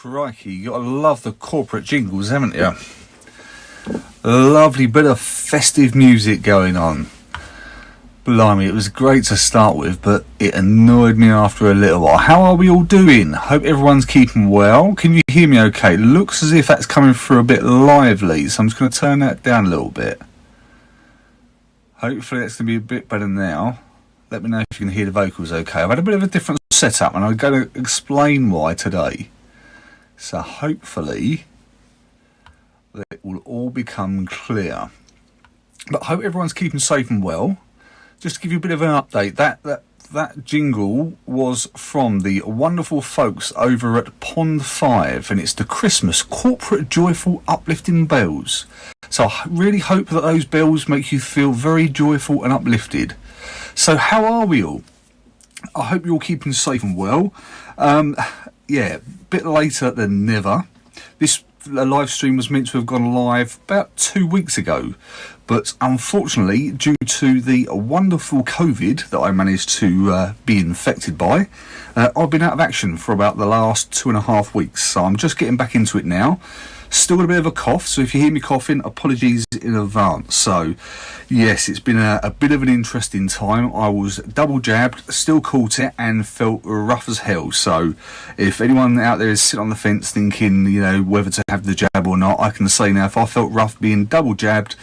Crikey, you gotta love the corporate jingles, haven't you? A lovely bit of festive music going on. Blimey, it was great to start with, but it annoyed me after a little while. How are we all doing? Hope everyone's keeping well. Can you hear me okay? Looks as if that's coming through a bit lively, so I'm just going to turn that down a little bit. Hopefully that's going to be a bit better now. Let me know if you can hear the vocals okay. I've had a bit of a different setup and I'm going to explain why today. So hopefully will all become clear. But I hope everyone's keeping safe and well. Just to give you a bit of an update, that jingle was from the wonderful folks over at Pond 5, and it's the Christmas corporate joyful uplifting bells. So I really hope that those bells make you feel very joyful and uplifted. So how are we all? I hope you're all keeping safe and well. Yeah, a bit later than never. This live stream was meant to have gone live about 2 weeks ago, but unfortunately, due to the wonderful COVID that I managed to be infected by, I've been out of action for about the last 2.5 weeks, so I'm just getting back into it now. Still got a bit of a cough, so if you hear me coughing, apologies in advance. So yes, it's been a bit of an interesting time. I was double jabbed, still caught it, and felt rough as hell. So if anyone out there is sitting on the fence thinking, you know, whether to have the jab or not, I can say now, if I felt rough being double jabbed,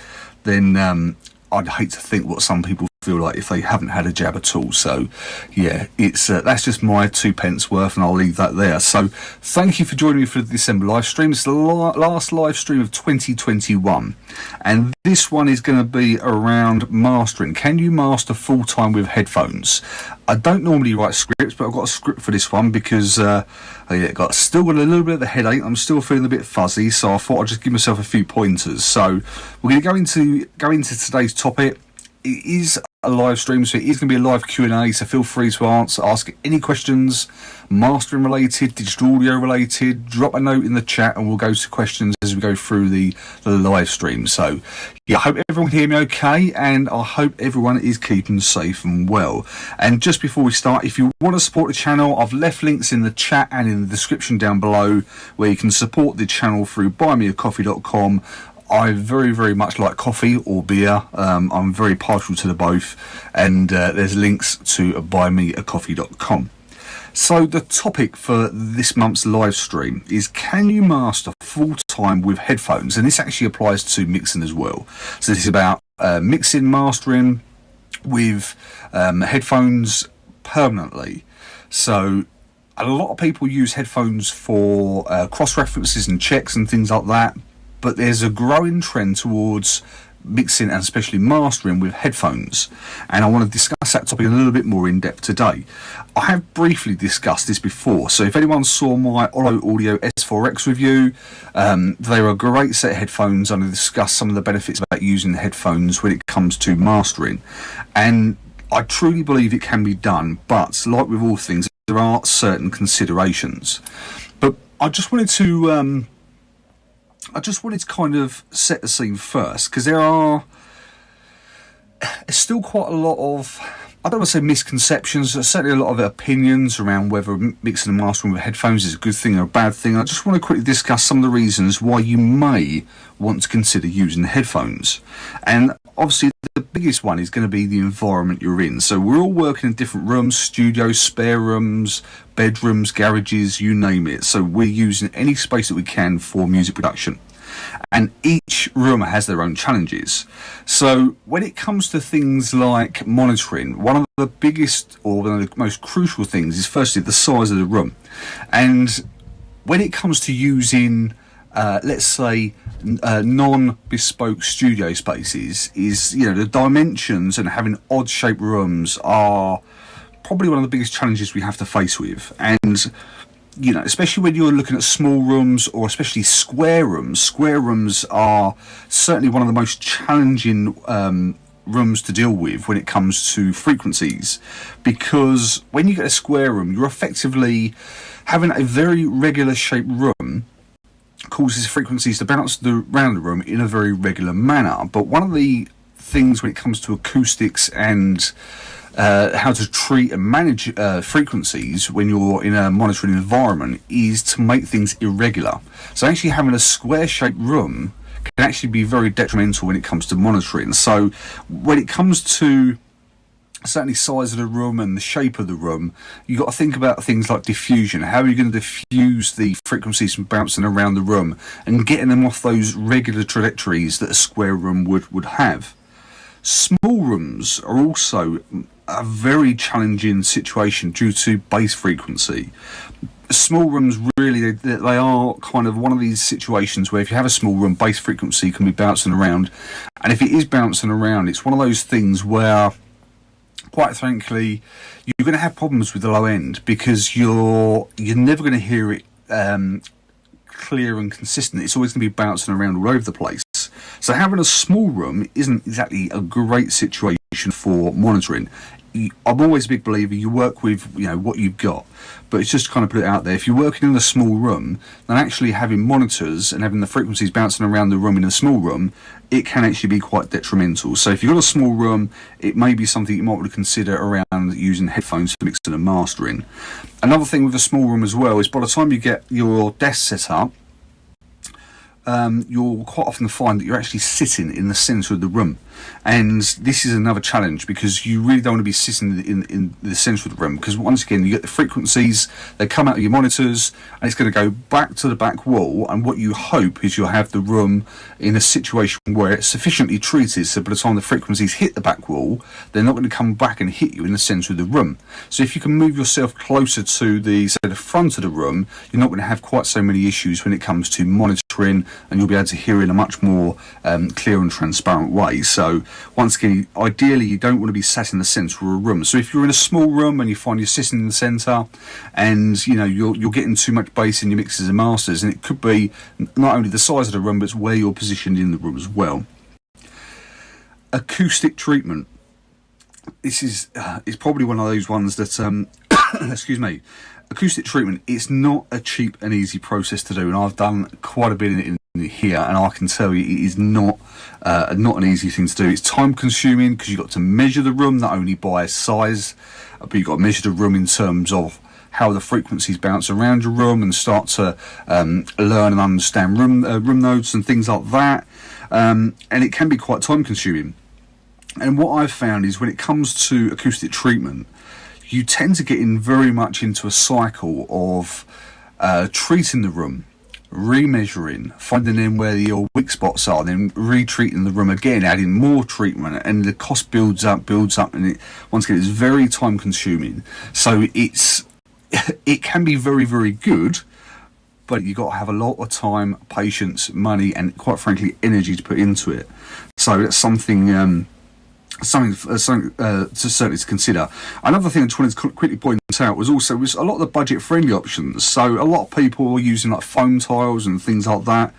then I'd hate to think what some people feel like if they haven't had a jab at all. So yeah, it's that's just my 2 pence worth, and I'll leave that there. So thank you for joining me for the December live stream. It's the last live stream of 2021, and this one is going to be around mastering. Can you master full-time with headphones? I don't normally write scripts, but I've got a script for this one because still got a little bit of the headache. I'm still feeling a bit fuzzy, so I thought I'd just give myself a few pointers. So we're going to go into today's topic. It is a live stream, so it is going to be a live Q&A, so feel free to ask any questions, mastering related, digital audio related. Drop a note in the chat and we'll go to questions as we go through the live stream. So yeah, I hope everyone can hear me okay, and I hope everyone is keeping safe and well. And just before we start, if you want to support the channel, I've left links in the chat and in the description down below where you can support the channel through buymeacoffee.com. I very, very much like coffee or beer. I'm very partial to the both, and there's links to buymeacoffee.com. So the topic for this month's live stream is, can you master full-time with headphones? And this actually applies to mixing as well. So this is about mixing, mastering with headphones permanently. So a lot of people use headphones for cross-references and checks and things like that. But there's a growing trend towards mixing and especially mastering with headphones, and I want to discuss that topic a little bit more in depth today. I have briefly discussed this before, so if anyone saw my Olo Audio S4X review, they were a great set of headphones, and I discussed some of the benefits about using headphones when it comes to mastering, and I truly believe it can be done, but like with all things, there are certain considerations. But I just wanted to kind of set the scene first, because there's still quite a lot of, I don't want to say misconceptions, there's certainly a lot of opinions around whether mixing and mastering with headphones is a good thing or a bad thing. I just want to quickly discuss some of the reasons why you may want to consider using headphones. And obviously the biggest one is going to be the environment you're in. So we're all working in different rooms, studios, spare rooms, bedrooms, garages, you name it. So we're using any space that we can for music production. And each room has their own challenges. So when it comes to things like monitoring, one of the biggest or one of the most crucial things is firstly the size of the room. And when it comes to using let's say non-bespoke studio spaces, is, you know, the dimensions and having odd shaped rooms are probably one of the biggest challenges we have to face with. And you know, especially when you're looking at small rooms or especially square rooms are certainly one of the most challenging rooms to deal with when it comes to frequencies, because when you get a square room, you're effectively having a very regular shaped room causes frequencies to bounce around the room in a very regular manner. But one of the things when it comes to acoustics and how to treat and manage frequencies when you're in a monitoring environment is to make things irregular. So actually having a square shaped room can actually be very detrimental when it comes to monitoring. So when it comes to certainly size of the room and the shape of the room, you've got to think about things like diffusion. How are you going to diffuse the frequencies from bouncing around the room and getting them off those regular trajectories that a square room would have? Small rooms are also a very challenging situation due to bass frequency. small rooms really, they are kind of one of these situations where if you have a small room, base frequency can be bouncing around, and if it is bouncing around, it's one of those things where, quite frankly, you're going to have problems with the low end, because you're never going to hear it clear and consistent. It's always going to be bouncing around all over the place. So having a small room isn't exactly a great situation for monitoring. I'm always a big believer you work with what you've got, but it's just to kind of put it out there. If you're working in a small room, then actually having monitors and having the frequencies bouncing around the room in a small room, it can actually be quite detrimental. So if you've got a small room, it may be something you might want to consider around using headphones for mixing and mastering. Another thing with a small room as well is, by the time you get your desk set up, you'll quite often find that you're actually sitting in the centre of the room, and this is another challenge, because you really don't want to be sitting in the centre of the room, because once again you get the frequencies, they come out of your monitors and it's going to go back to the back wall, and what you hope is you'll have the room in a situation where it's sufficiently treated so by the time the frequencies hit the back wall, they're not going to come back and hit you in the centre of the room. So if you can move yourself closer to the front of the room, you're not going to have quite so many issues when it comes to monitoring, and you'll be able to hear in a much more clear and transparent way. So once again, ideally you don't want to be sat in the centre of a room. So if you're in a small room and you find you're sitting in the centre, and you're getting too much bass in your mixes and masters, and it could be not only the size of the room, but it's where you're positioned in the room as well. Acoustic treatment. This is probably one of those ones that excuse me. Acoustic treatment, it's not a cheap and easy process to do, and I've done quite a bit in here, and I can tell you it is not an easy thing to do. It's time consuming, because you've got to measure the room not only by size, but you've got to measure the room in terms of how the frequencies bounce around your room, and start to learn and understand room notes and things like that, and it can be quite time consuming. And what I've found is, when it comes to acoustic treatment, you tend to get in very much into a cycle of treating the room, remeasuring, finding in where your weak spots are, then retreating the room again, adding more treatment, and the cost builds up, and once again, it's very time consuming. So it can be very, very good, but you've got to have a lot of time, patience, money, and quite frankly, energy to put into it. So that's something certainly to consider. Another thing I just wanted to quickly point out was a lot of the budget-friendly options. So a lot of people are using like foam tiles and things like that.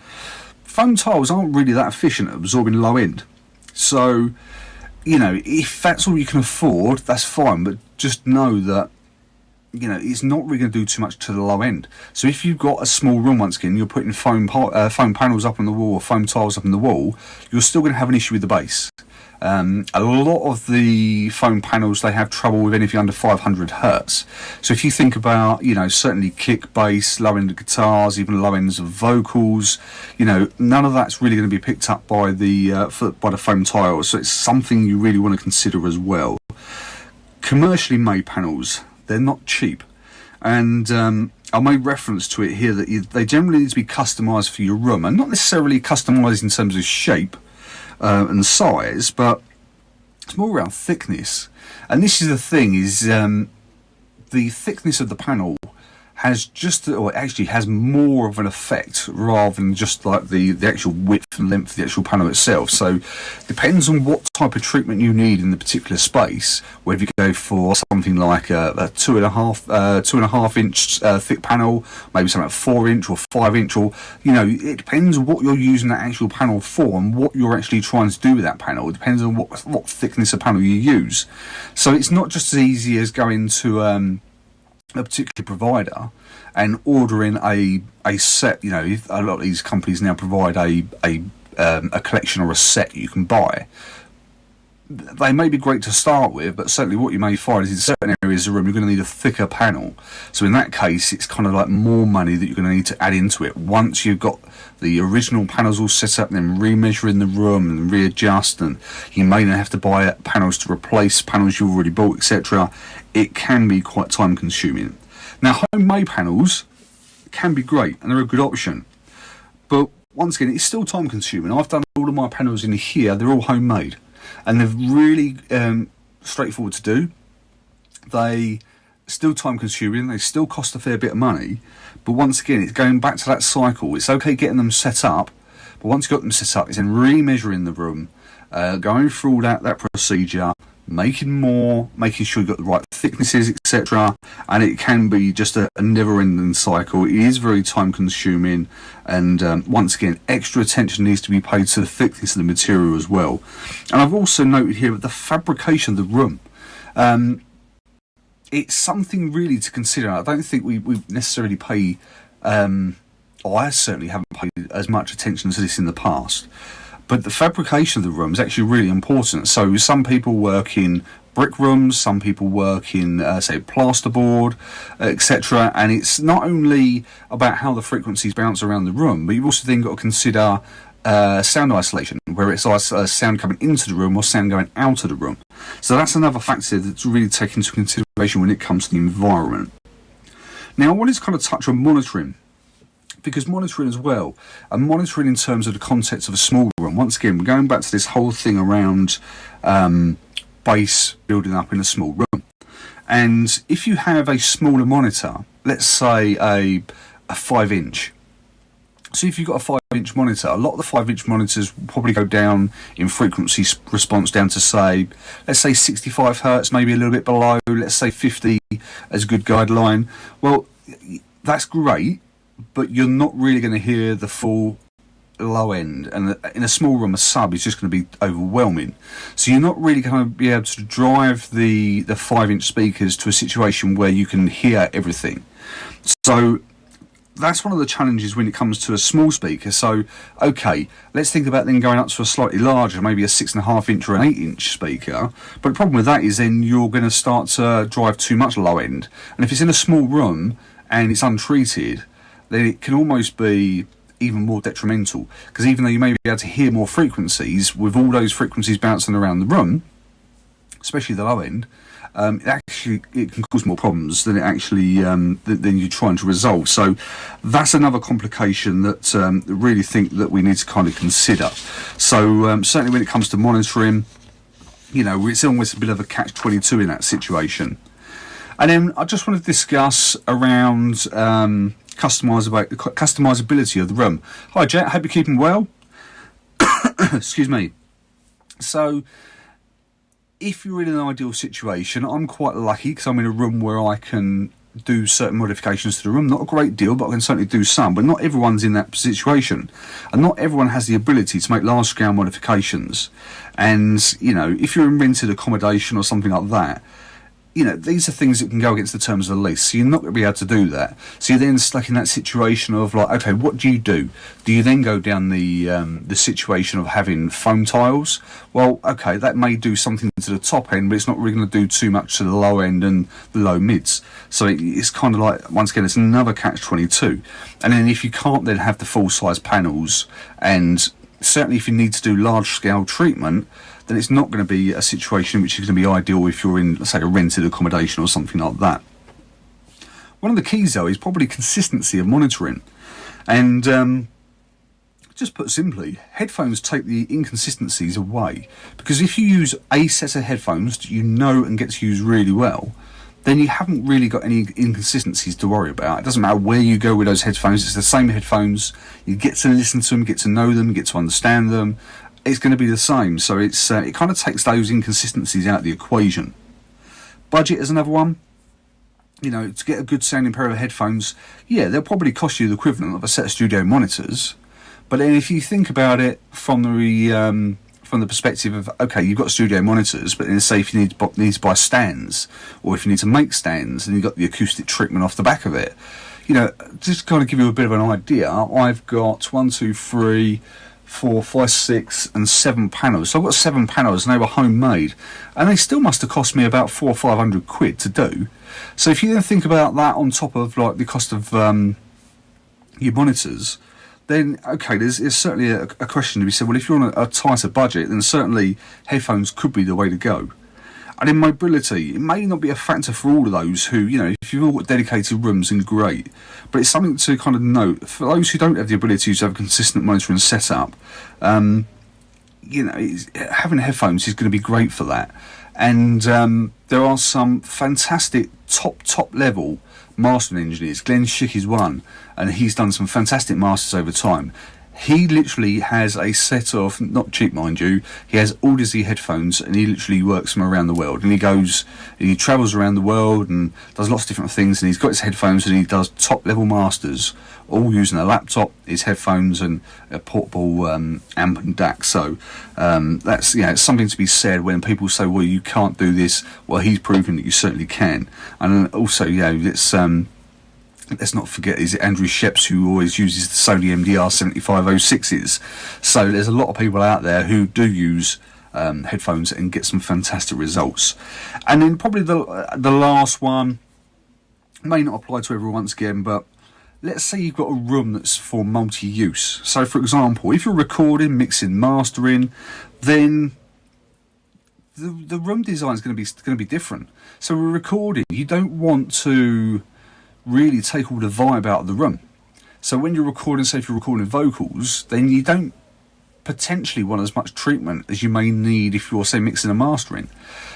Foam tiles aren't really that efficient at absorbing low end. So, if that's all you can afford, that's fine. But just know that it's not really going to do too much to the low end. So if you've got a small room, once again, you're putting foam panels up on the wall or foam tiles up on the wall, you're still going to have an issue with the bass. A lot of the foam panels, they have trouble with anything under 500 hertz. So if you think about, certainly kick, bass, low end of guitars, even low ends of vocals, none of that's really going to be picked up by the foam tiles. So it's something you really want to consider as well. Commercially made panels, they're not cheap, and I made reference to it here that they generally need to be customised for your room, and not necessarily customised in terms of shape and size, but it's more around thickness. And this is the thing, is the thickness of the panel has more of an effect rather than just like the actual width and length of the actual panel itself. So depends on what type of treatment you need in the particular space, whether you go for something like a 2.5 inch thick panel, maybe something like 4 inch or 5 inch, or it depends on what you're using that actual panel for and what you're actually trying to do with that panel. It depends on what thickness of panel you use. So it's not just as easy as going to a particular provider and ordering a set. A lot of these companies now provide a collection or a set you can buy. They may be great to start with, but certainly what you may find is in certain areas of the room you're going to need a thicker panel. So in that case, it's kind of like more money that you're going to need to add into it. Once you've got the original panels all set up, then remeasuring the room and readjust, and you may then have to buy panels to replace panels you've already bought, etc. It can be quite time consuming. Now, homemade panels can be great and they're a good option, but once again, it's still time consuming. I've done all of my panels in here, they're all homemade, and they're really straightforward to do. They still time consuming, they still cost a fair bit of money, but once again, it's going back to that cycle. It's okay getting them set up, but once you've got them set up, it's then re-measuring the room, going through all that procedure, making more, making sure you've got the right thicknesses, etc. And it can be just a never-ending cycle. It is very time-consuming, and once again, extra attention needs to be paid to the thickness of the material as well. And I've also noted here the fabrication of the room. It's something really to consider. I don't think we necessarily pay, I certainly haven't paid as much attention to this in the past. But the fabrication of the room is actually really important. So some people work in brick rooms, some people work in, say, plasterboard, etc. And it's not only about how the frequencies bounce around the room, but you've also then got to consider sound isolation, where it's sound coming into the room or sound going out of the room. So that's another factor that's really taken into consideration when it comes to the environment. Now, I wanted to kind of touch on monitoring, because monitoring as well, and monitoring in terms of the context of a small room. Once again, we're going back to this whole thing around bass building up in a small room. And if you have a smaller monitor, let's say a 5-inch. So if you've got a 5-inch monitor, a lot of the 5-inch monitors will probably go down in frequency response down to, say, let's say 65 hertz, maybe a little bit below, let's say 50 as a good guideline. Well, that's great, but you're not really going to hear the full low end, and in a small room a sub is just going to be overwhelming, so you're not really going to be able to drive the 5-inch speakers to a situation where you can hear everything. So that's one of the challenges when it comes to a small speaker. So okay, let's think about then going up to a slightly larger, maybe a 6.5-inch or an 8-inch speaker, but the problem with that is then you're going to start to drive too much low end, and if it's in a small room and it's untreated, then it can almost be even more detrimental, because even though you may be able to hear more frequencies, with all those frequencies bouncing around the room, especially the low end, it can cause more problems than it actually than you're trying to resolve. So that's another complication that I really think that we need to kind of consider. So certainly when it comes to monitoring, you know, it's almost a bit of a catch-22 in that situation. And then I just want to discuss around customizability of the room. Hi Jet, hope you're keeping well. Excuse me. So if you're in an ideal situation, I'm quite lucky because I'm in a room where I can do certain modifications to the room. Not a great deal, but I can certainly do some. But not everyone's in that situation, and not everyone has the ability to make large scale modifications. And you know, if you're in rented accommodation or something like that, you know, these are things that can go against the terms of the lease, so you're not going to be able to do that. So you're then stuck in that situation of like, okay, what do you do? Do you then go down the situation of having foam tiles? Well, okay, that may do something to the top end, but it's not really going to do too much to the low end and the low mids. So it's kind of like, once again, it's another catch-22. And then if you can't then have the full-size panels, and certainly if you need to do large-scale treatment, then it's not going to be a situation which is going to be ideal if you're in, let's say, a rented accommodation or something like that. One of the keys, though, is probably consistency of monitoring. And just put simply, headphones take the inconsistencies away. Because if you use a set of headphones that you know and get to use really well, then you haven't really got any inconsistencies to worry about. It doesn't matter where you go with those headphones, it's the same headphones. You get to listen to them, get to know them, get to understand them. It's going to be the same. So it's it kind of takes those inconsistencies out of the equation. Budget is another one. You know, to get a good sounding pair of headphones, yeah, they'll probably cost you the equivalent of a set of studio monitors. But then if you think about it from the perspective of, okay, you've got studio monitors, but then say if you need to buy stands, or if you need to make stands, and you've got the acoustic treatment off the back of it, you know, just to kind of give you a bit of an idea, I've got 4, 5, 6 and 7 panels. So I've got 7 panels and they were homemade, and they still must have cost me about 400 or 500 quid to do. So if you then think about that on top of like the cost of your monitors, then okay, there's certainly a question to be said. Well, if you're on a tighter budget, then certainly headphones could be the way to go. And in mobility, it may not be a factor for all of those who, you know, if you've all got dedicated rooms, then great. But it's something to kind of note. For those who don't have the ability to have a consistent monitoring setup, having headphones is going to be great for that. And there are some fantastic top level mastering engineers. Glenn Schick is one, and he's done some fantastic masters over time. He literally has a set of, not cheap mind you, he has Audeze headphones, and he literally works them around the world. And he travels around the world and does lots of different things, and he's got his headphones and he does top level masters, all using a laptop, his headphones and a portable amp and DAC. So that's, it's something to be said when people say, well, you can't do this. Well, he's proven that you certainly can. And also, let's not forget, is it Andrew Sheps, who always uses the Sony MDR 7506s. So there's a lot of people out there who do use headphones and get some fantastic results. And then probably the last one may not apply to everyone once again, but let's say you've got a room that's for multi-use. So for example, if you're recording, mixing, mastering, then the room design is going to be different. So we're recording, you don't want to really take all the vibe out of the room. So when you're recording, say if you're recording vocals, then you don't potentially want as much treatment as you may need if you're, say, mixing and mastering.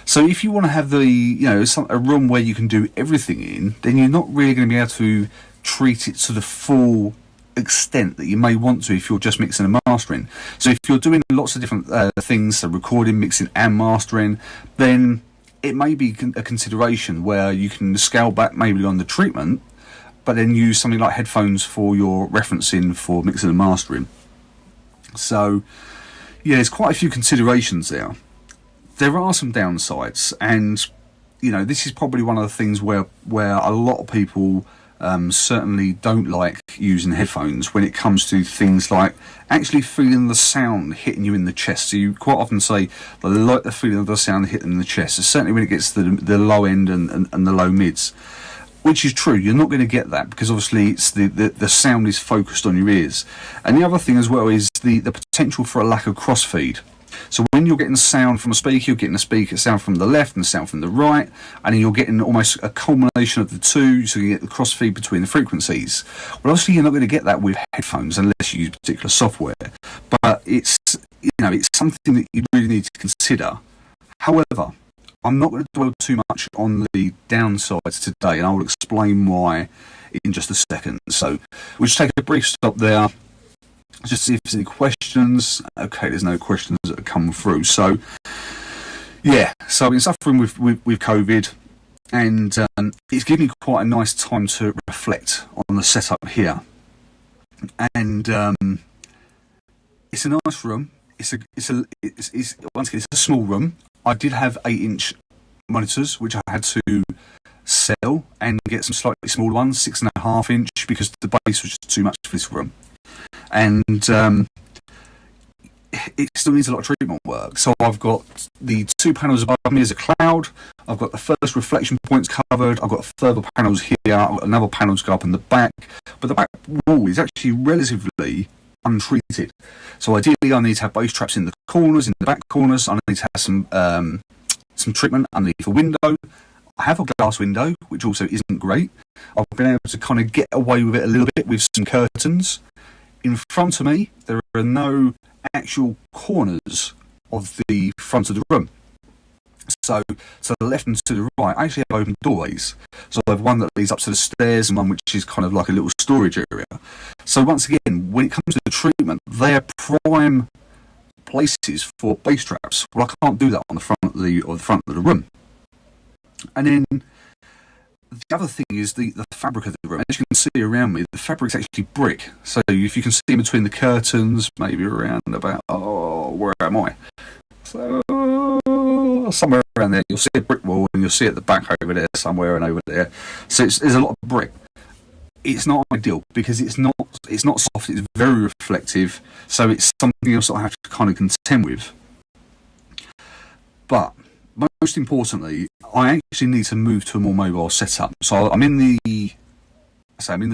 So if you want to have a room where you can do everything in, then you're not really going to be able to treat it to the full extent that you may want to if you're just mixing and mastering. So if you're doing lots of different things, so recording, mixing and mastering, then it may be a consideration where you can scale back maybe on the treatment, but then use something like headphones for your referencing for mixing and mastering. So, there's quite a few considerations there. There are some downsides, and this is probably one of the things where a lot of people certainly don't like using headphones when it comes to things like actually feeling the sound hitting you in the chest. So you quite often say, I like the feeling of the sound hitting in the chest. So certainly when it gets to the low end and the low mids, which is true, you're not going to get that because obviously it's the sound is focused on your ears. And the other thing as well is the potential for a lack of crossfeed. So when you're getting sound from a speaker, you're getting a speaker sound from the left and sound from the right, and then you're getting almost a culmination of the two, so you get the crossfeed between the frequencies. Well, obviously you're not going to get that with headphones unless you use particular software. But it's something that you really need to consider. However, I'm not going to dwell too much on the downsides today, and I will explain why in just a second. So we'll just take a brief stop there. Just see if there's any questions. Okay, there's no questions that have come through. So, so I've been suffering with COVID, and it's given me quite a nice time to reflect on the setup here. And it's a nice room. It's once again, it's a small room. I did have 8-inch monitors, which I had to sell and get some slightly smaller ones, 6.5 inch, because the bass was just too much for this room. And it still needs a lot of treatment work. So I've got the 2 panels above me as a cloud. I've got the first reflection points covered. I've got further panels here. I've got another panel to go up in the back. But the back wall is actually relatively untreated. So ideally I need to have bass traps in the corners, in the back corners. I need to have some treatment underneath the window. I have a glass window, which also isn't great. I've been able to kind of get away with it a little bit with some curtains. In front of me, there are no actual corners of the front of the room. So to the left and to the right, I actually have open doorways. So I have one that leads up to the stairs and one which is kind of like a little storage area. So once again, when it comes to the treatment, they are prime places for bass traps. Well, I can't do that on the front of the room. And then the other thing is the fabric of the room. As you can see around me, the fabric's actually brick. So if you can see in between the curtains, maybe around about, where am I? So somewhere around there, you'll see a brick wall, and you'll see at the back over there somewhere and over there. So there's a lot of brick. It's not ideal because it's not soft. It's very reflective. So it's something else that I have to kind of contend with. But most importantly, I actually need to move to a more mobile setup. So I'm in the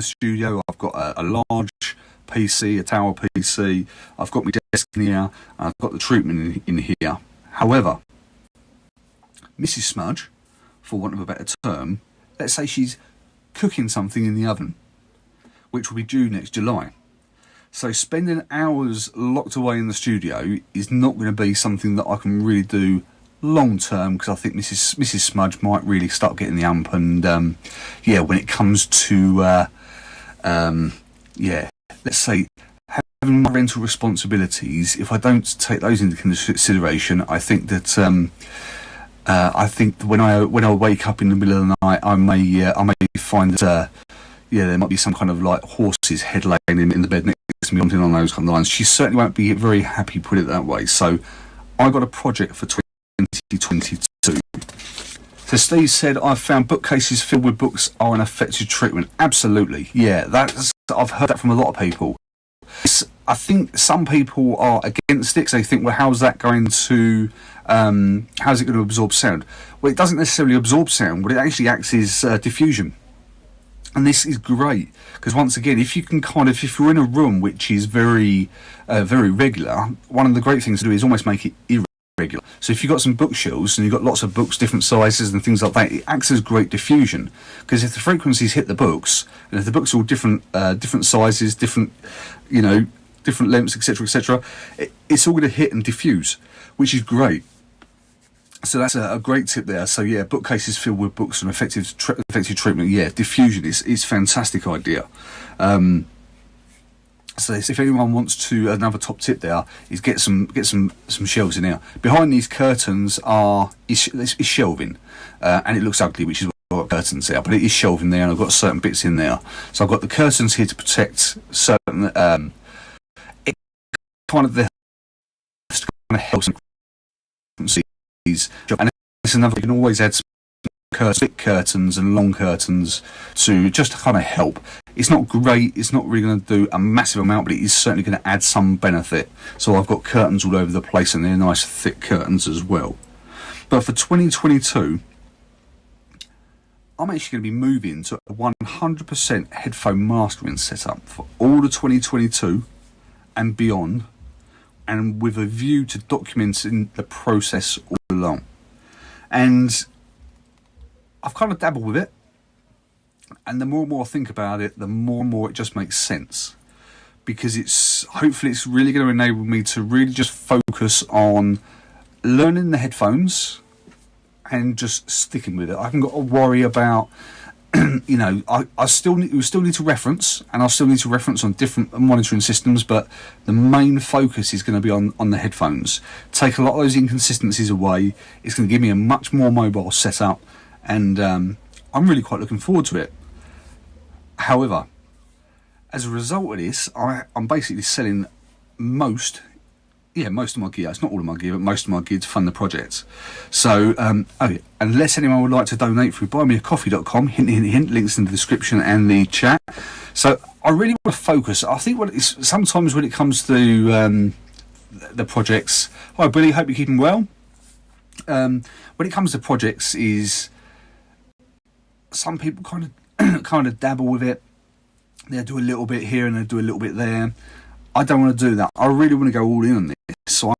studio. I've got a large PC, a tower PC. I've got my desk in here. I've got the treatment in here. However, Mrs. Smudge, for want of a better term, let's say she's cooking something in the oven, which will be due next July. So spending hours locked away in the studio is not going to be something that I can really do long term, because I think Mrs. Smudge might really start getting the ump, and when it comes to let's say having parental responsibilities, if I don't take those into consideration, I think that when I wake up in the middle of the night, I may find that there might be some kind of like horse's head laying in the bed next to me, something along those kind of lines. She certainly won't be very happy, put it that way. So I got a project for 2022. So Steve said, I've found bookcases filled with books are an effective treatment. Absolutely, yeah. I've heard that from a lot of people. I think some people are against it, because they think, well, how's it going to absorb sound? Well, it doesn't necessarily absorb sound, but it actually acts as diffusion. And this is great, because once again, if you're in a room which is very regular, one of the great things to do is almost make it irregular. So if you've got some bookshelves and you've got lots of books, different sizes and things like that, it acts as great diffusion. Because if the frequencies hit the books, and if the books are all different sizes, different lengths, etc., it's all going to hit and diffuse, which is great. So that's a great tip there. So yeah, bookcases filled with books and effective treatment. Yeah, diffusion is fantastic idea. So if anyone wants to, another top tip there is get some shelves in there. Behind these curtains is shelving, and it looks ugly, which is why I've got curtains there. But it is shelving there, and I've got certain bits in there. So I've got the curtains here to protect certain kind of help some frequencies. And it's another, you can always add some thick curtains and long curtains to just kind of help. It's not great, it's not really going to do a massive amount, but it is certainly going to add some benefit. So I've got curtains all over the place, and they're nice thick curtains as well. But for 2022, I'm actually going to be moving to a 100% headphone mastering setup for all of 2022 and beyond, and with a view to documenting the process all along. And I've kind of dabbled with it, and the more and more I think about it, the more and more it just makes sense, because hopefully it's really going to enable me to really just focus on learning the headphones and just sticking with it. I haven't got to worry about I still need to reference, and I'll still need to reference on different monitoring systems, but the main focus is going to be on the headphones. Take a lot of those inconsistencies away. It's going to give me a much more mobile setup, and I'm really quite looking forward to it. However, as a result of this, I'm basically selling most of my gear. It's not all of my gear, but most of my gear to fund the project. So, unless anyone would like to donate through buymeacoffee.com, hint, hint, hint, links in the description and the chat. So, I really want to focus. I think sometimes when it comes to the projects, hi Billy, hope you're keeping well. When it comes to projects, is some people kind of dabble with it. They'll do a little bit here and they'll do a little bit there. I don't want to do that. I really want to go all in on this. So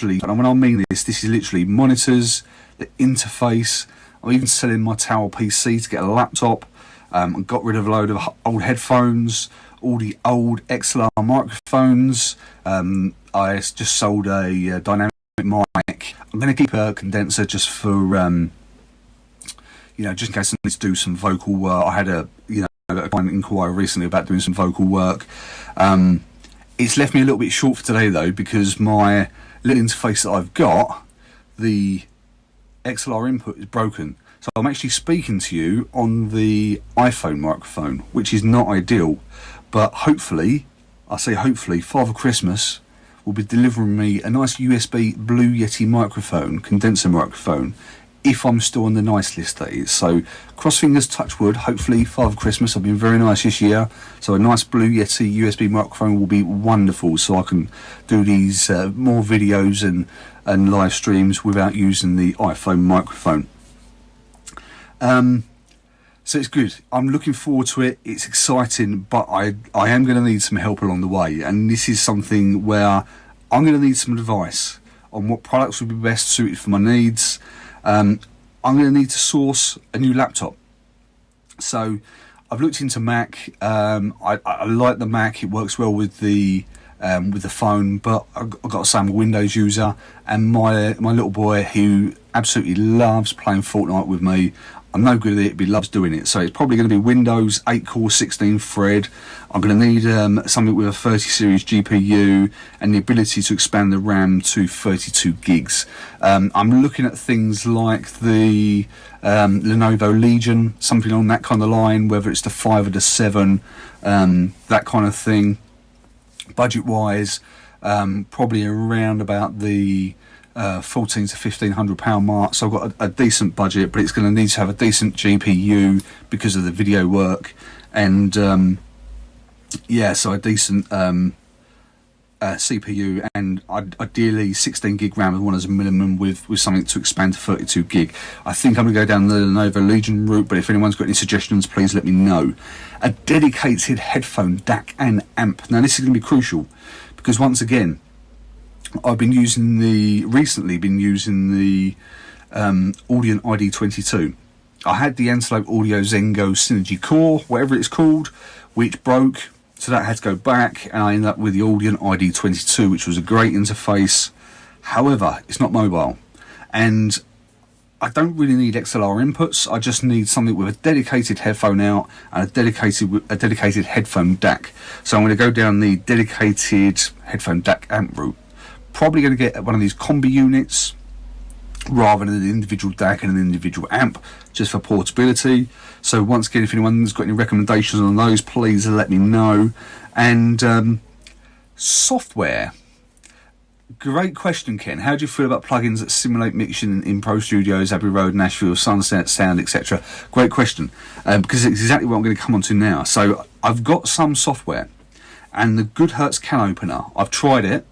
and when I mean this is literally monitors, the interface. I'm even selling my Tower PC to get a laptop. I got rid of a load of old headphones, all the old XLR microphones. I just sold a dynamic mic. I'm going to keep a condenser just for just in case I need to do some vocal work. I had a client inquiry recently about doing some vocal work. It's left me a little bit short for today though, because my little interface that I've got, the XLR input is broken. So I'm actually speaking to you on the iPhone microphone, which is not ideal. But hopefully, Father Christmas will be delivering me a nice USB Blue Yeti microphone, condenser microphone, if I'm still on the nice list, that is. So cross fingers, touch wood. Hopefully Father Christmas, I've been very nice this year, so a nice Blue Yeti USB microphone will be wonderful, so I can do these more videos and live streams without using the iPhone microphone. So it's good. I'm looking forward to it. It's exciting, but I am going to need some help along the way, and this is something where I'm going to need some advice on what products would be best suited for my needs. I'm going to need to source a new laptop. So I've looked into Mac. I like the Mac. It works well with the phone, but I've got to say I'm a Windows user, and my little boy, who absolutely loves playing Fortnite with me, I'm no good at it, but he loves doing it. So it's probably going to be Windows 8 core 16 thread. I'm going to need something with a 30 series GPU and the ability to expand the RAM to 32 gigs. I'm looking at things like the Lenovo Legion, something on that kind of line, whether it's the 5 or the 7, that kind of thing. Budget wise, probably around about the £1,400 to £1,500 mark. So I've got a decent budget, but it's going to need to have a decent GPU because of the video work, and so a decent CPU, and ideally 16 gig RAM with one as a minimum, with something to expand to 32 gig. I think I'm going to go down the Lenovo Legion route, but if anyone's got any suggestions, please let me know. A dedicated headphone DAC and amp. Now this is going to be crucial, because once again, I've recently been using the Audion ID22. I had the Antelope Audio Zengo Synergy Core, whatever it's called, which broke, so that had to go back, and I ended up with the Audion ID22, which was a great interface. However, it's not mobile, and I don't really need XLR inputs. I just need something with a dedicated headphone out and a dedicated headphone DAC. So I'm going to go down the dedicated headphone DAC amp route. Probably going to get one of these combi units rather than an individual DAC and an individual amp, just for portability. So once again, if anyone's got any recommendations on those, please let me know. And software. Great question, Ken. How do you feel about plugins that simulate mixing in Pro Studios, Abbey Road, Nashville, Sunset Sound, etc.? Great question, because it's exactly what I'm going to come on to now. So I've got some software, and the Goodhertz Can Opener, I've tried it.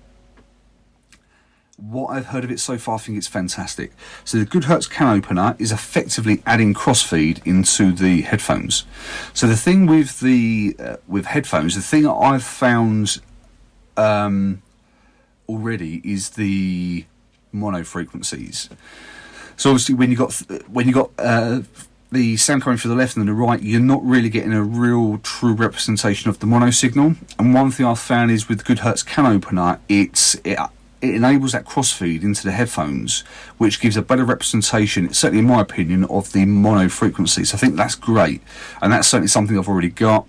What I've heard of it so far, I think it's fantastic. So the Goodhertz Can Opener is effectively adding crossfeed into the headphones. So the thing with with headphones, the thing that I've found already is the mono frequencies. So obviously when you got the sound coming from the left and the right, you're not really getting a real true representation of the mono signal. And one thing I've found is with the Goodhertz Can Opener, it enables that crossfeed into the headphones, which gives a better representation, certainly in my opinion, of the mono frequencies. I think that's great, and that's certainly something I've already got,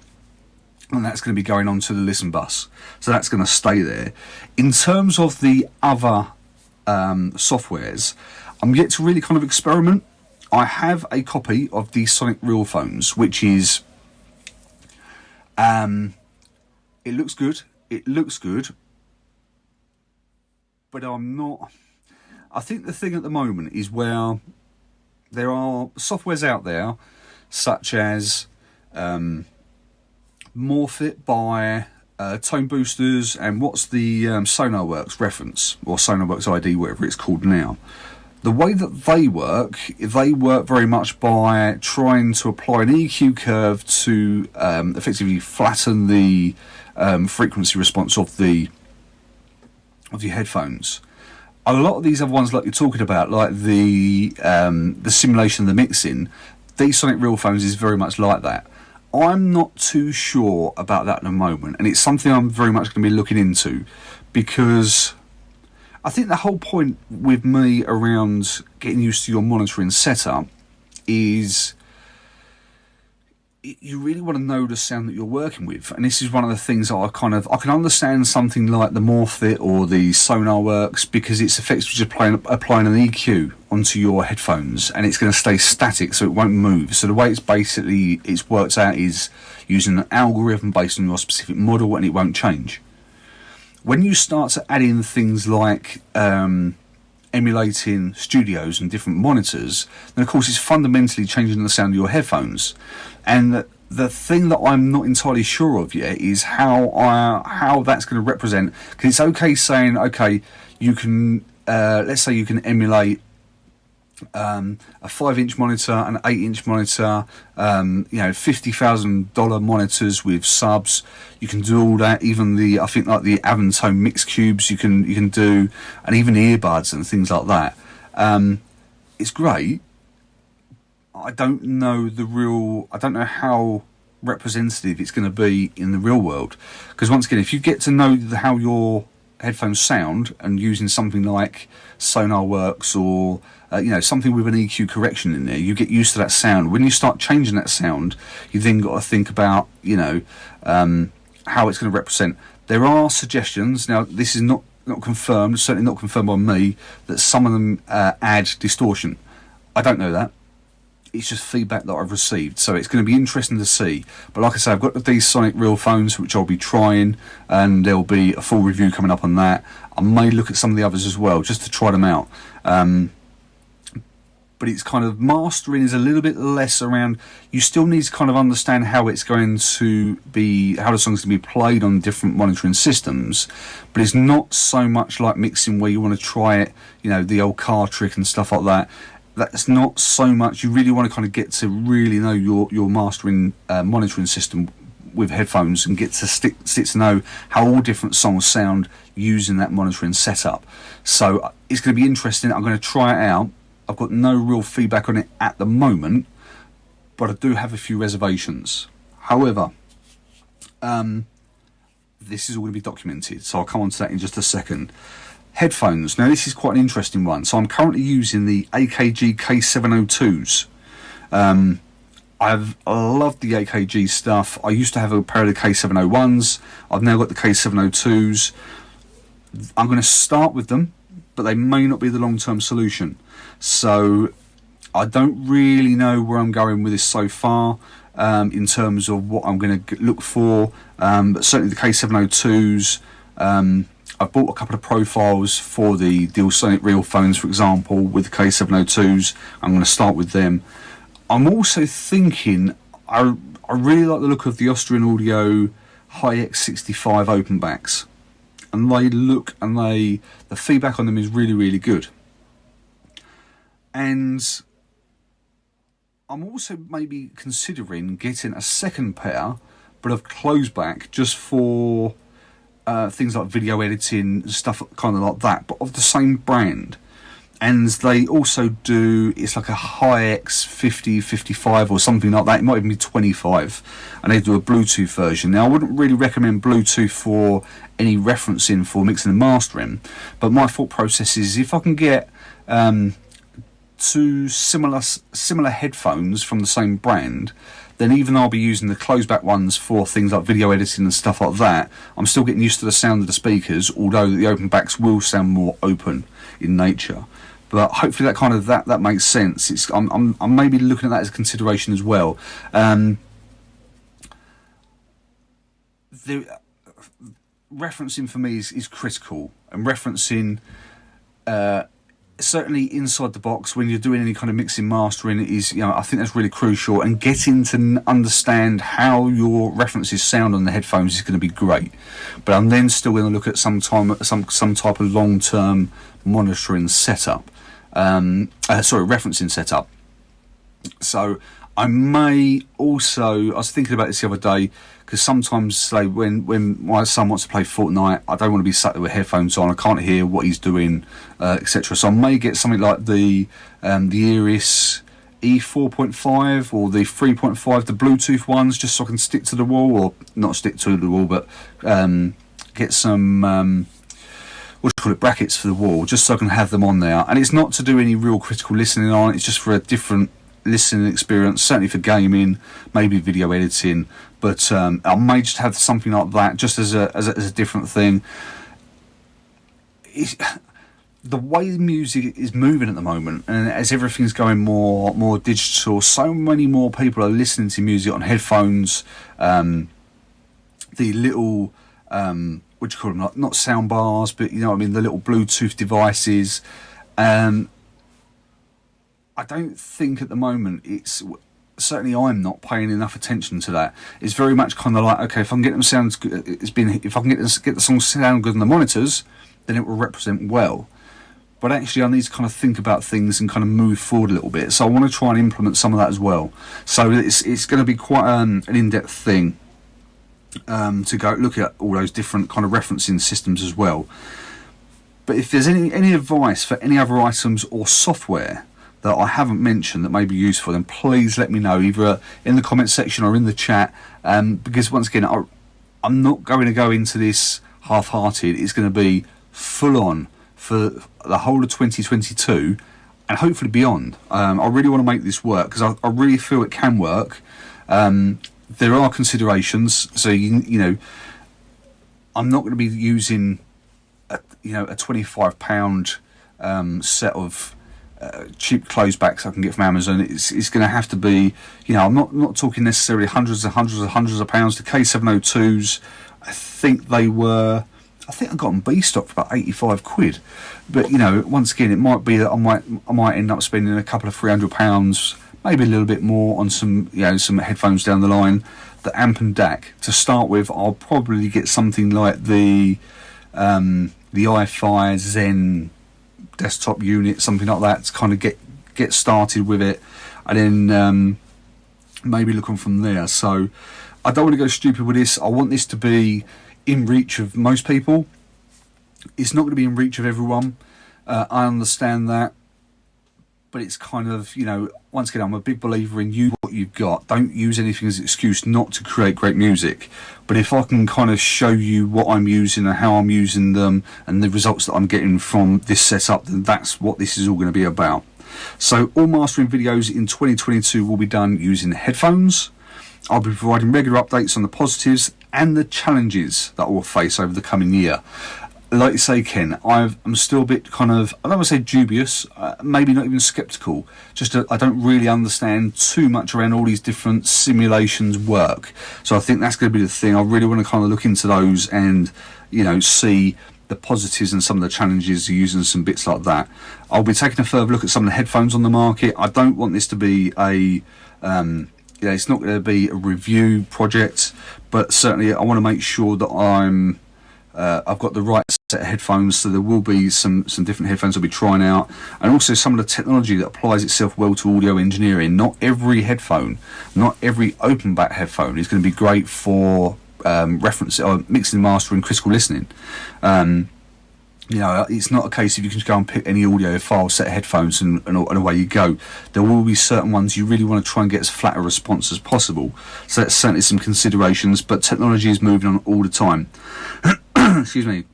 and that's going to be going on to the Listen bus, so that's going to stay there. In terms of the other softwares, I'm yet to really kind of experiment. I have a copy of the Sonic Real phones, which is it looks good, but I'm not. I think the thing at the moment is where there are softwares out there, such as Morphit by Tone Boosters, and what's the SonarWorks reference, or SonarWorks ID, whatever it's called now. The way that they work very much by trying to apply an EQ curve to effectively flatten the frequency response of the headphones. A lot of these other ones, like you're talking about, like the simulation of the mixing, these Sonic Real phones is very much like that. I'm not too sure about that at the moment, and it's something I'm very much going to be looking into, because I think the whole point with me around getting used to your monitoring setup is you really want to know the sound that you're working with, and this is one of the things that I can understand something like the Morphit or the SonarWorks, because it's effectively just applying an EQ onto your headphones, and it's going to stay static, so it won't move. So the way it's worked out is using an algorithm based on your specific model, and it won't change. When you start to add in things like emulating studios and different monitors, then of course it's fundamentally changing the sound of your headphones. And the thing that I'm not entirely sure of yet is how that's going to represent, because it's okay saying, okay, you can let's say you can emulate a 5-inch monitor, an 8-inch monitor, $50,000 monitors with subs. You can do all that. Even I think like the Avantone mix cubes, you can do, and even earbuds and things like that. It's great. I don't know how representative it's going to be in the real world. Because once again, if you get to know how your headphones sound, and using something like SonarWorks or something with an EQ correction in there, you get used to that sound. When you start changing that sound, you then got to think about how it's going to represent. There are suggestions. Now, this is not confirmed, certainly not confirmed by me, that some of them add distortion. I don't know that. It's just feedback that I've received, so it's going to be interesting to see. But like I say, I've got these Sonic Real phones which I'll be trying, and there'll be a full review coming up on that. I may look at some of the others as well, just to try them out. But it's kind of mastering is a little bit less around. You still need to kind of understand how it's going to be, how the song's going to be played on different monitoring systems. But it's not so much like mixing where you want to try it, the old car trick and stuff like that. That's not so much. You really want to kind of get to really know your mastering monitoring system with headphones, and get to stick to know how all different songs sound using that monitoring setup. So it's going to be interesting. I'm going to try it out. I've got no real feedback on it at the moment, but I do have a few reservations. However, this is all going to be documented, so I'll come on to that in just a second. Headphones. Now, this is quite an interesting one. So I'm currently using the AKG K702s. I've loved the AKG stuff. I used to have a pair of the K701s. I've now got the K702s. I'm going to start with them, but they may not be the long-term solution. So I don't really know where I'm going with this so far, in terms of what I'm going to look for. But certainly the K702s, I've bought a couple of profiles for the Sonic Real phones, for example, with the K702s. I'm going to start with them. I'm also thinking, I really like the look of the Austrian Audio Hi-X65 open backs. And they look, and the feedback on them is really, really good. And I'm also maybe considering getting a second pair, but of closed back, just for things like video editing, stuff kind of like that, but of the same brand. And they also do, it's like a Hi-X 50, 55 or something like that. It might even be 25. And they do a Bluetooth version. Now, I wouldn't really recommend Bluetooth for any referencing for mixing and mastering. But my thought process is, if I can get two similar headphones from the same brand, then even though I'll be using the closed back ones for things like video editing and stuff like that, I'm still getting used to the sound of the speakers, although the open backs will sound more open in nature. But hopefully that makes sense. I'm maybe looking at that as a consideration as well. The referencing for me is critical, and referencing certainly inside the box when you're doing any kind of mixing mastering is, I think that's really crucial, and getting to understand how your references sound on the headphones is going to be great. But I'm then still going to look at some type of long-term monitoring setup, referencing setup. So I may also, I was thinking about this the other day, because sometimes, say, when my son wants to play Fortnite, I don't want to be sat there with headphones on. I can't hear what he's doing, etc. So I may get something like the Iris E4.5 or the 3.5, the Bluetooth ones, just so I can stick to the wall, or not stick to the wall, but get some brackets for the wall, just so I can have them on there. And it's not to do any real critical listening on. It's just for a different listening experience, certainly for gaming, maybe video editing. But I may just have something like that, just as a different thing. The way music is moving at the moment, and as everything's going more digital, so many more people are listening to music on headphones. The little what do you call them? Like, not sound bars, but the little Bluetooth devices. I don't think at the moment it's. Certainly, I'm not paying enough attention to that. It's very much kind of like, okay, if I can get them sound good, if I can get the song sound good on the monitors, then it will represent well. But actually, I need to kind of think about things and kind of move forward a little bit. So I want to try and implement some of that as well. So it's going to be quite an in-depth thing to go look at all those different kind of referencing systems as well. But if there's any advice for any other items or software that I haven't mentioned that may be useful, then please let me know, either in the comment section or in the chat, because once again, I'm not going to go into this half-hearted. It's going to be full on for the whole of 2022 and hopefully beyond. I really want to make this work, because I really feel it can work. There are considerations, so you know, I'm not going to be using a £25 set of cheap clothes backs I can get from Amazon. It's going to have to be, you know, I'm not talking necessarily hundreds of pounds. The K702s, I think I got them B stock for about 85 quid. But you know, once again, it might be that I might end up spending a couple of £300, maybe a little bit more, on some headphones down the line. The amp and DAC to start with, I'll probably get something like the i5 Zen desktop unit, something like that, to kind of get started with it, and then maybe looking from there. So I don't want to go stupid with this. I want this to be in reach of most people. It's not going to be in reach of everyone. I understand that, but it's kind of, you know, once again, I'm a big believer in use what you've got. Don't use anything as an excuse not to create great music. But if I can kind of show you what I'm using and how I'm using them and the results that I'm getting from this setup, then that's what this is all going to be about. So all mastering videos in 2022 will be done using headphones. I'll be providing regular updates on the positives and the challenges that we'll face over the coming year. Like you say, Ken, I'm still a bit kind of, I don't want to say dubious, maybe not even sceptical, just I don't really understand too much around all these different simulations work. So I think that's going to be the thing. I really want to kind of look into those and, you know, see the positives and some of the challenges using some bits like that. I'll be taking a further look at some of the headphones on the market. I don't want this to be it's not going to be a review project, but certainly I want to make sure that I've got the right set of headphones, so there will be some different headphones I'll be trying out, and also some of the technology that applies itself well to audio engineering. Not every headphone, not every open back headphone is going to be great for reference or mixing and mastering critical listening. You know, it's not a case of you can just go and pick any audio file set of headphones and away you go. There will be certain ones you really want to try and get as flat a response as possible. So that's certainly some considerations, but technology is moving on all the time. Excuse me.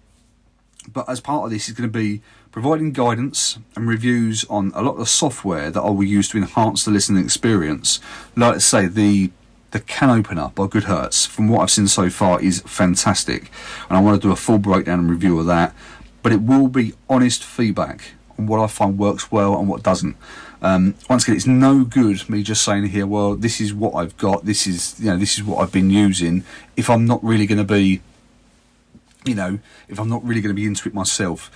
But as part of this is going to be providing guidance and reviews on a lot of the software that I will use to enhance the listening experience. Like I say, the Can Opener by Good Hertz, from what I've seen so far, is fantastic, and I want to do a full breakdown and review of that. But it will be honest feedback on what I find works well and what doesn't. Once again, it's no good me just saying here, well, this is what I've got, this is what I've been using, if I'm not really going to be, if I'm not really going to be into it myself.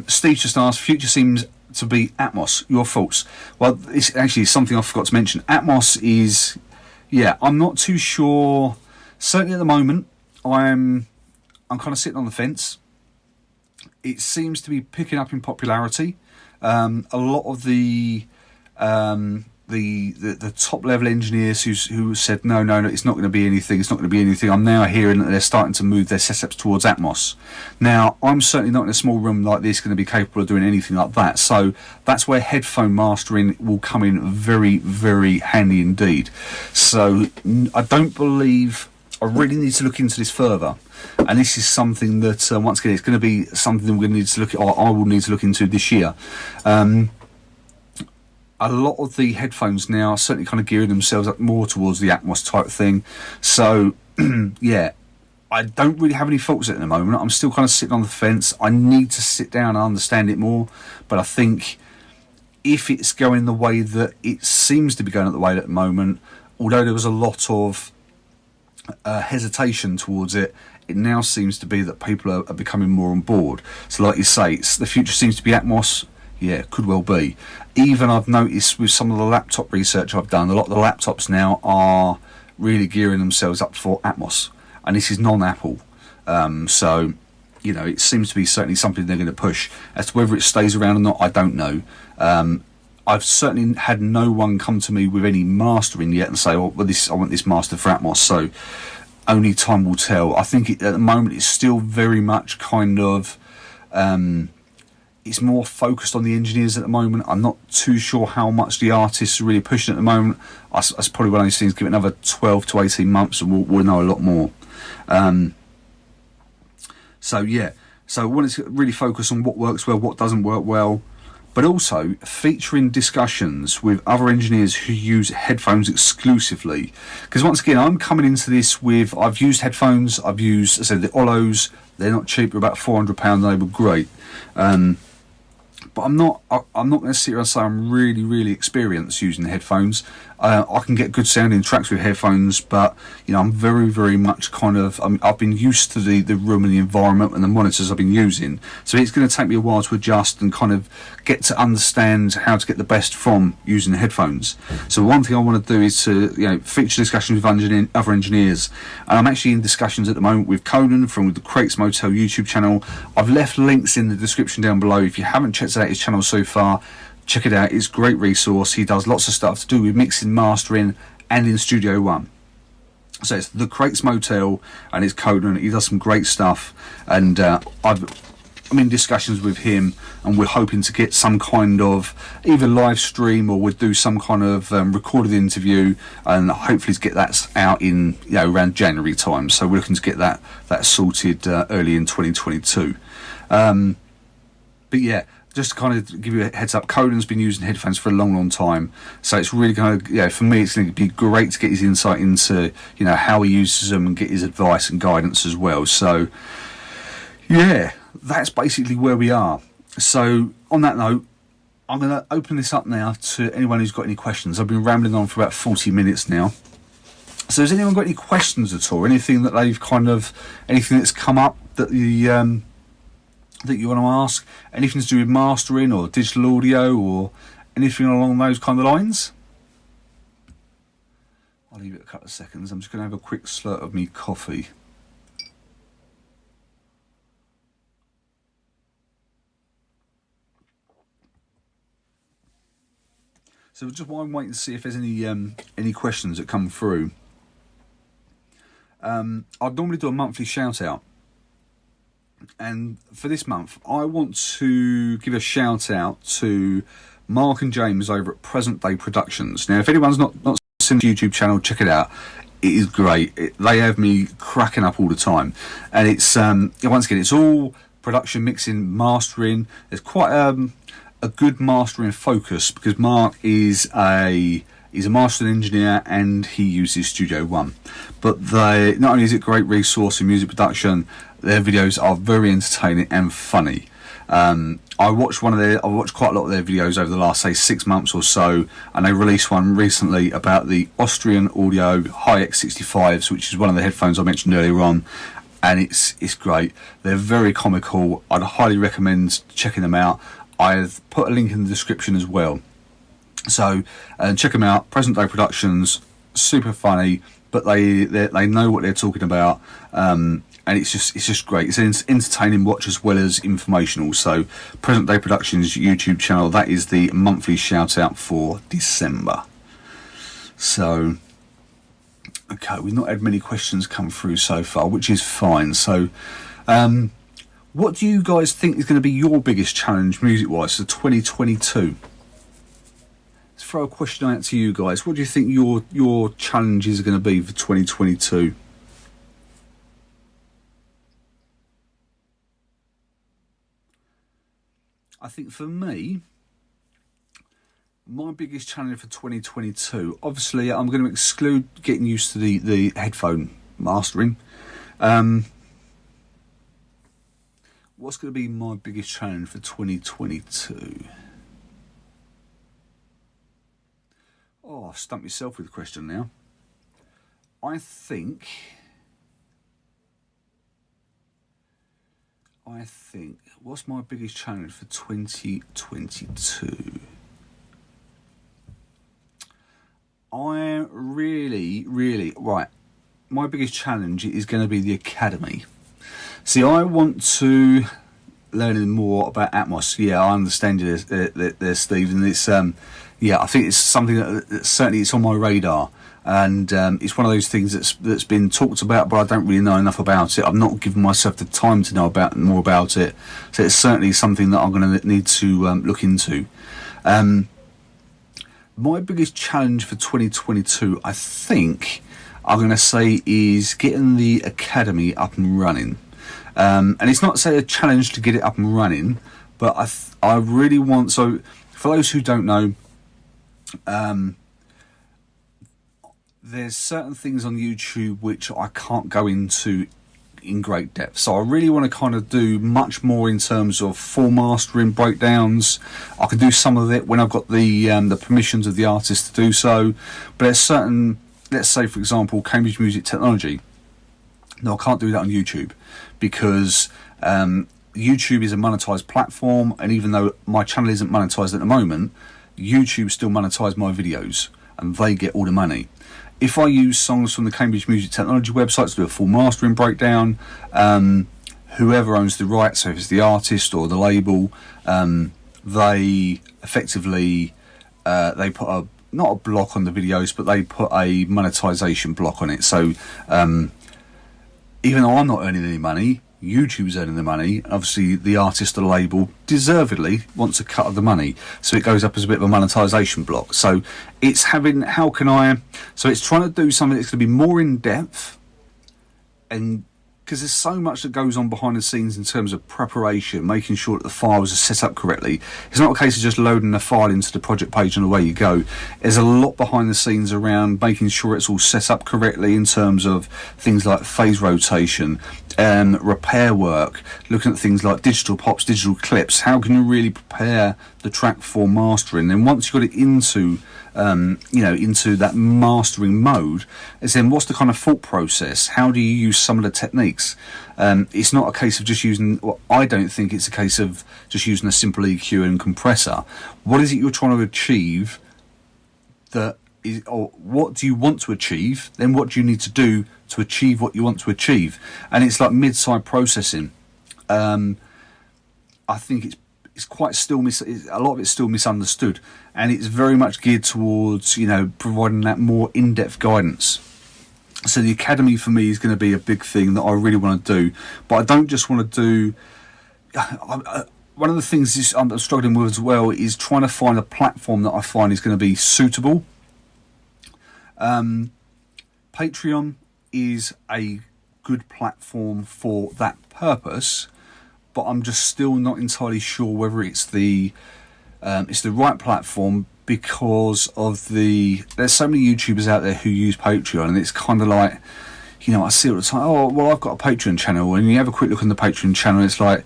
Steve just asked, future seems to be Atmos. Your thoughts? Well, it's actually something I forgot to mention. Atmos is, I'm not too sure. Certainly at the moment, I'm kind of sitting on the fence. It seems to be picking up in popularity. A lot of the top level engineers who said no, it's not going to be anything. I'm now hearing that they're starting to move their setups towards Atmos. Now, I'm certainly not in a small room like this going to be capable of doing anything like that. So that's where headphone mastering will come in very, very handy indeed. So I don't believe, I really need to look into this further. And this is something that, once again, it's going to be something that we're going to need to look at, or I will need to look into this year. A lot of the headphones now are certainly kind of gearing themselves up more towards the Atmos type thing. So, I don't really have any thoughts at the moment. I'm still kind of sitting on the fence. I need to sit down and understand it more. But I think if it's going the way that it seems to be going at the way at the moment, although there was a lot of hesitation towards it, it now seems to be that people are becoming more on board. So like you say, the future seems to be Atmos. Yeah, could well be. Even I've noticed with some of the laptop research I've done, a lot of the laptops now are really gearing themselves up for Atmos, and this is non-Apple. So, it seems to be certainly something they're going to push. As to whether it stays around or not, I don't know. I've certainly had no one come to me with any mastering yet and say, I want this master for Atmos. So only time will tell. I think at the moment it's still very much kind of it's more focused on the engineers at the moment. I'm not too sure how much the artists are really pushing at the moment. That's probably one of those things. Give it another 12 to 18 months and we'll know a lot more. So yeah, so I wanted to really focus on what works well, what doesn't work well, but also featuring discussions with other engineers who use headphones exclusively. Because once again, I'm coming into this with, I've used headphones, I've used, as I said, the Olos. They're not cheap, they're about £400, they were great. But I'm not going to sit here and say I'm really experienced using headphones. I can get good sounding tracks with headphones, but you know, I'm very much kind of, I've been used to the room and the environment and the monitors I've been using, so it's going to take me a while to adjust and kind of get to understand how to get the best from using the headphones. So one thing I want to do is to, you know, feature discussions with other engineers, and I'm actually in discussions at the moment with Conan from the Crates Motel YouTube channel. I've left links in the description down below. If you haven't checked out his channel so far, check it out. It's a great resource. He does lots of stuff to do with mixing, mastering, and in Studio One. So it's the Crates Motel, and it's Conan. He does some great stuff, and I'm in discussions with him, and we're hoping to get some kind of either live stream or we'll do some kind of recorded interview, and hopefully to get that out in, you know, around January time. So we're looking to get that sorted early in 2022. But yeah, just to kind of give you a heads up, Conan's been using headphones for a long time, so it's really going to, yeah, for me it's going to be great to get his insight into, you know, how he uses them and get his advice and guidance as well. So yeah, that's basically where we are. So on that note, I'm going to open this up now to anyone who's got any questions. I've been rambling on for about 40 minutes now. So has anyone got any questions at all? Anything that they've kind of, anything that's come up that that you want to ask? Anything to do with mastering or digital audio or anything along those kind of lines? I'll leave it a couple of seconds. I'm just going to have a quick slurp of me coffee. So just while I'm waiting to see if there's any questions that come through, I'd normally do a monthly shout out. And for this month, I want to give a shout out to Mark and James over at Present Day Productions. Now, if anyone's not seen the YouTube channel, check it out. It is great. They have me cracking up all the time. And it's, once again, it's all production, mixing, mastering. There's quite a good mastering focus because Mark is he's a mastering engineer and he uses Studio One. But they, not only is it a great resource in music production, their videos are very entertaining and funny. I watched quite a lot of their videos over the last, say, 6 months or so, and they released one recently about the Austrian Audio Hi X65s, which is one of the headphones I mentioned earlier on, and it's great. They're very comical. I'd highly recommend checking them out. I've put a link in the description as well. So check them out. Present Day Productions, super funny, but they know what they're talking about. And it's just great. It's an entertaining watch as well as informational. So Present Day Productions YouTube channel, that is the monthly shout out for December. So okay, we've not had many questions come through so far, which is fine. So what do you guys think is going to be your biggest challenge music wise for 2022? Let's throw a question out to you guys. What do you think your challenges are going to be for 2022? I think for me, my biggest challenge for 2022, obviously I'm going to exclude getting used to the headphone mastering. What's going to be my biggest challenge for 2022? Oh, I've stumped myself with the question now. I think, what's my biggest challenge for 2022? Right, my biggest challenge is going to be the Academy. See, I want to learn more about Atmos. Yeah, I understand you there, Steve, and it's I think it's something that certainly it's on my radar. and it's one of those things that's been talked about, but I don't really know enough about it. I've not given myself the time to know more about it, so it's certainly something that I'm going to need to look into. My biggest challenge for 2022, I think, I'm going to say, is getting the Academy up and running. And it's not, say, a challenge to get it up and running, but I really want... So, for those who don't know, there's certain things on YouTube which I can't go into in great depth. So I really want to kind of do much more in terms of full mastering breakdowns. I can do some of it when I've got the permissions of the artist to do so. But there's certain, let's say for example, Cambridge Music Technology. No, I can't do that on YouTube because YouTube is a monetized platform, and even though my channel isn't monetized at the moment, YouTube still monetize my videos and they get all the money. If I use songs from the Cambridge Music Technology website to do a full mastering breakdown, whoever owns the rights, so if it's the artist or the label, they effectively they put not a block on the videos, but they put a monetization block on it. So even though I'm not earning any money, YouTube's earning the money. Obviously the artist or the label deservedly wants a cut of the money, so it goes up as a bit of a monetization block. So it's having, so it's trying to do something that's going to be more in depth, and because there's so much that goes on behind the scenes in terms of preparation, making sure that the files are set up correctly. It's not a case of just loading a file into the project page and away you go. There's a lot behind the scenes around making sure it's all set up correctly in terms of things like phase rotation, repair work, looking at things like digital pops, digital clips. How can you really prepare the track for mastering? And once you've got it into into that mastering mode, is then what's the kind of thought process? How do you use some of the techniques? It's not a case of just using, well, I don't think it's a case of just using a simple EQ and compressor. What is it you're trying to achieve that is, or what do you want to achieve? Then what do you need to do to achieve what you want to achieve? And it's like mid-side processing. I think it's quite still a lot of it's still misunderstood, and it's very much geared towards providing that more in-depth guidance. So the Academy for me is going to be a big thing that I really want to do, but I don't just want to do. One of the things I'm struggling with as well is trying to find a platform that I find is going to be suitable. Patreon is a good platform for that purpose, but I'm just still not entirely sure whether it's the right platform, because of there's so many YouTubers out there who use Patreon, and it's kind of like, I see all the time, oh well, I've got a Patreon channel, and you have a quick look on the Patreon channel, it's like,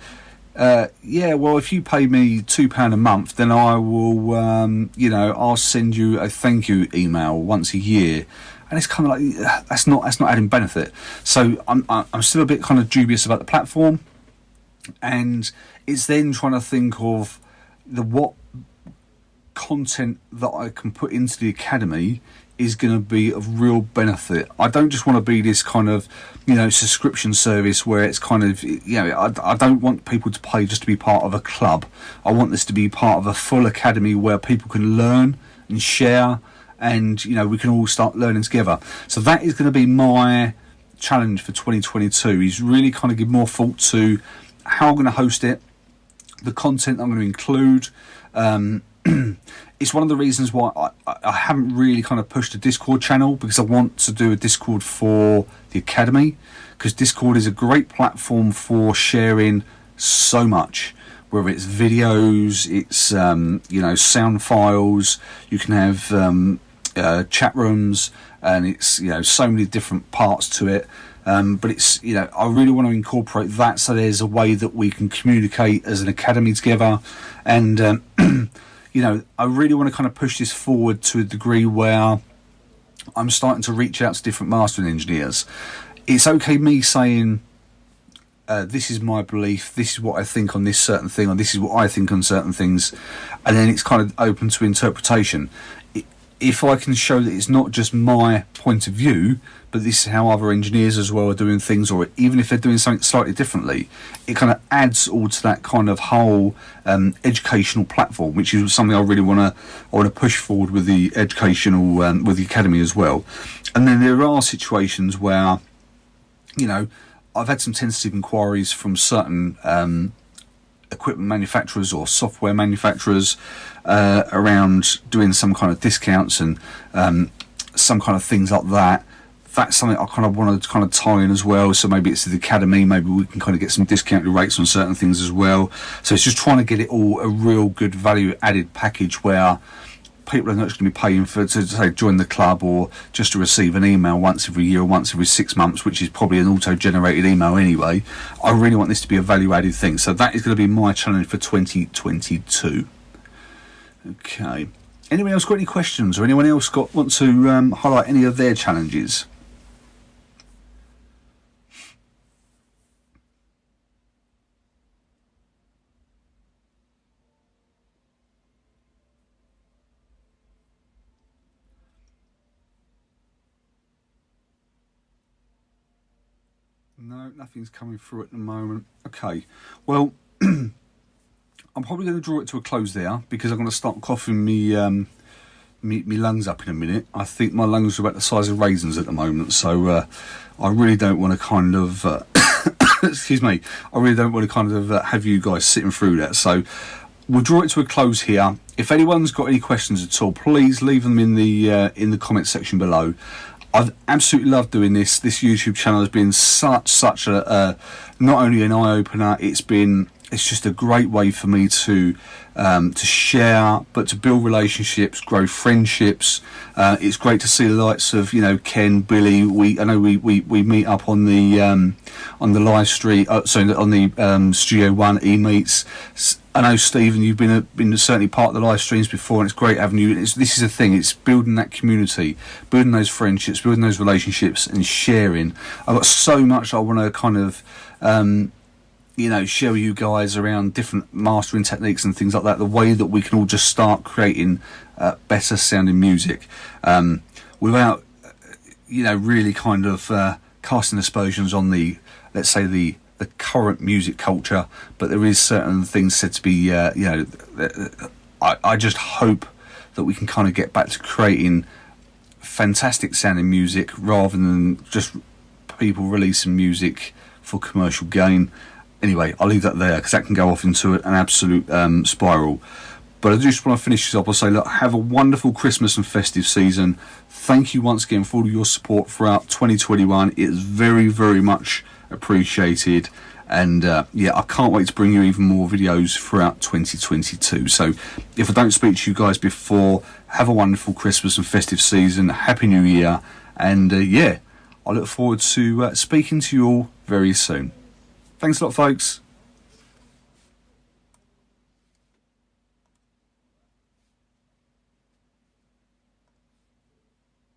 yeah, well, if you pay me £2 a month, then I will I'll send you a thank you email once a year. And it's kind of like, that's not adding benefit. So I'm still a bit kind of dubious about the platform. And it's then trying to think of what content that I can put into the Academy is going to be of real benefit. I don't just want to be this kind of subscription service where it's kind of I don't want people to pay just to be part of a club. I want this to be part of a full Academy where people can learn and share, and we can all start learning together. So that is going to be my challenge for 2022, is really kind of give more thought to how I'm going to host it, the content I'm going to include. It's one of the reasons why I haven't really kind of pushed a Discord channel, because I want to do a Discord for the Academy, because Discord is a great platform for sharing so much, whether it's videos, it's sound files, you can have chat rooms, and it's so many different parts to it. But it's I really want to incorporate that, so there's a way that we can communicate as an Academy together, and I really want to kind of push this forward to a degree where I'm starting to reach out to different mastering engineers. It's okay me saying this is my belief, this is what I think on this certain thing, or this is what I think on certain things, and then it's kind of open to interpretation. if I can show that it's not just my point of view, but this is how other engineers as well are doing things, or even if they're doing something slightly differently, it kind of adds all to that kind of whole educational platform, which is something I really want to push forward with the educational with the academy as well. And then there are situations where, you know, I've had some tentative inquiries from certain equipment manufacturers or software manufacturers around doing some kind of discounts and some kind of things like that. That's something I kind of want to kind of tie in as well. So maybe it's the academy, maybe we can kind of get some discounted rates on certain things as well. So it's just trying to get it all a real good value added package where people are not just going to be paying for to say join the club or just to receive an email once every year or once every 6 months, which is probably an auto-generated email anyway. I really want this to be a value-added thing. So that is going to be my challenge for 2022. Okay. Anyone else got any questions, or anyone else want to highlight any of their challenges? No, nothing's coming through at the moment. Okay, well, I'm probably going to draw it to a close there because I'm going to start coughing me lungs up in a minute. I think my lungs are about the size of raisins at the moment, so I really don't want to kind of excuse me. I really don't want to kind of have you guys sitting through that. So we'll draw it to a close here. If anyone's got any questions at all, please leave them in the comment section below. I've absolutely loved doing this. This YouTube channel has been such a not only an eye-opener, it's just a great way for me to share, but to build relationships, grow friendships. It's great to see the likes of, you know, Ken, Billy. I know we meet up on the live stream, sorry, on the Studio One e-meets. I know, Stephen, you've been certainly part of the live streams before, and it's great having you. This is the thing, it's building that community, building those friendships, building those relationships, and sharing. I've got so much I want to kind of, you know, share with you guys around different mastering techniques and things like that, the way that we can all just start creating better sounding music without, you know, really kind of casting aspersions on the, let's say, the current music culture, but there is certain things said to be, you know, I just hope that we can kind of get back to creating fantastic sounding music rather than just people releasing music for commercial gain. Anyway, I'll leave that there because that can go off into an absolute spiral. But I just want to finish this up. I'll say, look, have a wonderful Christmas and festive season. Thank you once again for all your support throughout 2021. It is very, very much appreciated, and yeah, I can't wait to bring you even more videos throughout 2022. So if I don't speak to you guys before, have a wonderful Christmas and festive season, Happy New Year, and yeah, I look forward to speaking to you all very soon. Thanks a lot, folks.